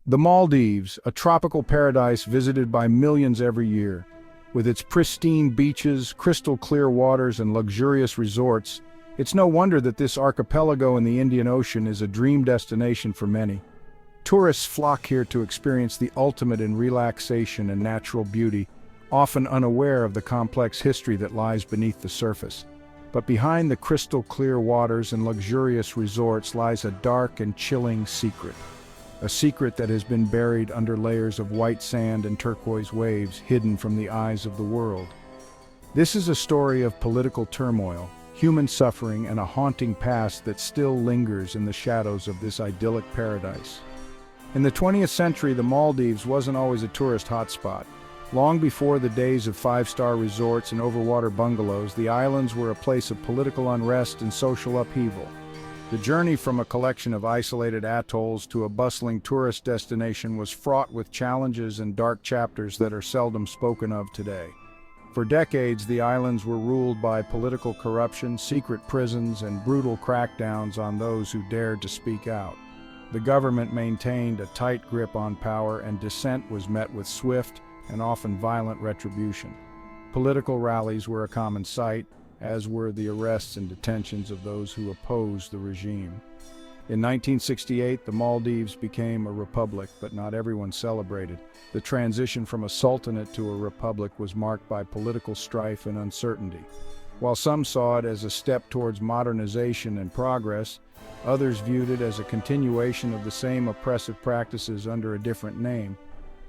The Maldives, a tropical paradise visited by millions every year. With its pristine beaches, crystal-clear waters, and luxurious resorts, it's no wonder that this archipelago in the Indian Ocean is a dream destination for many. Tourists flock here to experience the ultimate in relaxation and natural beauty, often unaware of the complex history that lies beneath the surface. But behind the crystal-clear waters and luxurious resorts lies a dark and chilling secret. A secret that has been buried under layers of white sand and turquoise waves, hidden from the eyes of the world. This is a story of political turmoil, human suffering, and a haunting past that still lingers in the shadows of this idyllic paradise. In the 20th century, the Maldives wasn't always a tourist hotspot. Long before the days of five-star resorts and overwater bungalows, the islands were a place of political unrest and social upheaval. The journey from a collection of isolated atolls to a bustling tourist destination was fraught with challenges and dark chapters that are seldom spoken of today. For decades, the islands were ruled by political corruption, secret prisons, and brutal crackdowns on those who dared to speak out. The government maintained a tight grip on power, and dissent was met with swift and often violent retribution. Political rallies were a common sight, as were the arrests and detentions of those who opposed the regime. In 1968, the Maldives became a republic, but not everyone celebrated. The transition from a sultanate to a republic was marked by political strife and uncertainty. While some saw it as a step towards modernization and progress, others viewed it as a continuation of the same oppressive practices under a different name.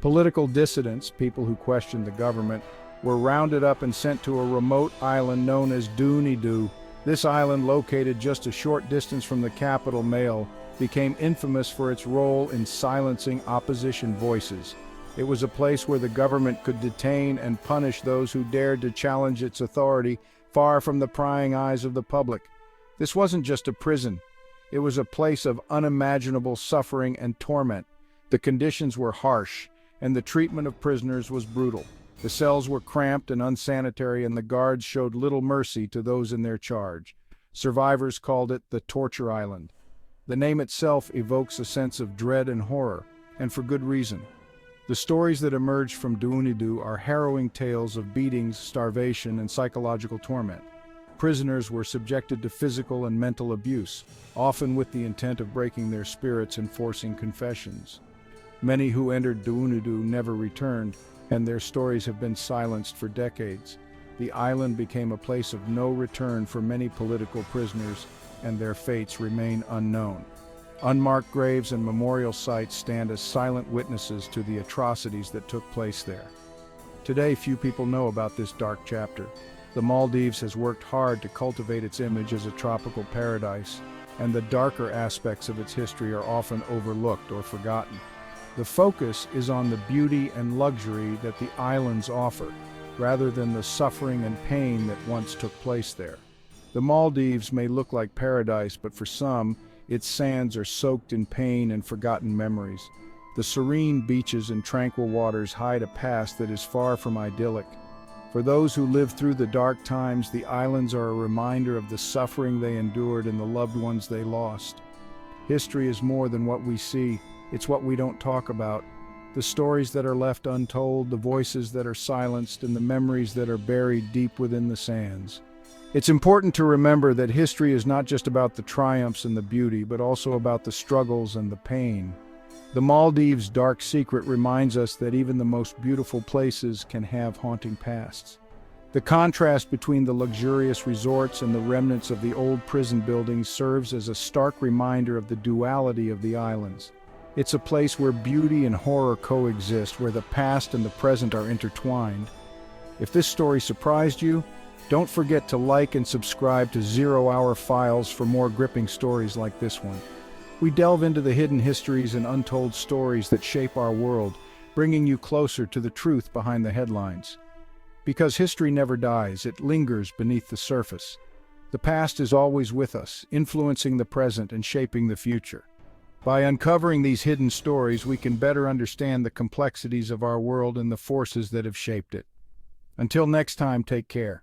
Political dissidents, people who questioned the government, were rounded up and sent to a remote island known as Dhoonidhoo. This island, located just a short distance from the capital, Male, became infamous for its role in silencing opposition voices. It was a place where the government could detain and punish those who dared to challenge its authority, far from the prying eyes of the public. This wasn't just a prison. It was a place of unimaginable suffering and torment. The conditions were harsh, and the treatment of prisoners was brutal. The cells were cramped and unsanitary, and the guards showed little mercy to those in their charge. Survivors called it the Torture Island. The name itself evokes a sense of dread and horror, and for good reason. The stories that emerged from Dhoonidhoo are harrowing tales of beatings, starvation, and psychological torment. Prisoners were subjected to physical and mental abuse, often with the intent of breaking their spirits and forcing confessions. Many who entered Dhoonidhoo never returned, and their stories have been silenced for decades. The island became a place of no return for many political prisoners, and their fates remain unknown. Unmarked graves and memorial sites stand as silent witnesses to the atrocities that took place there. Today, few people know about this dark chapter. The Maldives has worked hard to cultivate its image as a tropical paradise, and the darker aspects of its history are often overlooked or forgotten. The focus is on the beauty and luxury that the islands offer, rather than the suffering and pain that once took place there. The Maldives may look like paradise, but for some, its sands are soaked in pain and forgotten memories. The serene beaches and tranquil waters hide a past that is far from idyllic. For those who lived through the dark times, the islands are a reminder of the suffering they endured and the loved ones they lost. History is more than what we see. It's what we don't talk about. The stories that are left untold, the voices that are silenced, and the memories that are buried deep within the sands. It's important to remember that history is not just about the triumphs and the beauty, but also about the struggles and the pain. The Maldives' dark secret reminds us that even the most beautiful places can have haunting pasts. The contrast between the luxurious resorts and the remnants of the old prison buildings serves as a stark reminder of the duality of the islands. It's a place where beauty and horror coexist, where the past and the present are intertwined. If this story surprised you, don't forget to like and subscribe to 0 Hour Files for more gripping stories like this one. We delve into the hidden histories and untold stories that shape our world, bringing you closer to the truth behind the headlines. Because history never dies, it lingers beneath the surface. The past is always with us, influencing the present and shaping the future. By uncovering these hidden stories, we can better understand the complexities of our world and the forces that have shaped it. Until next time, take care.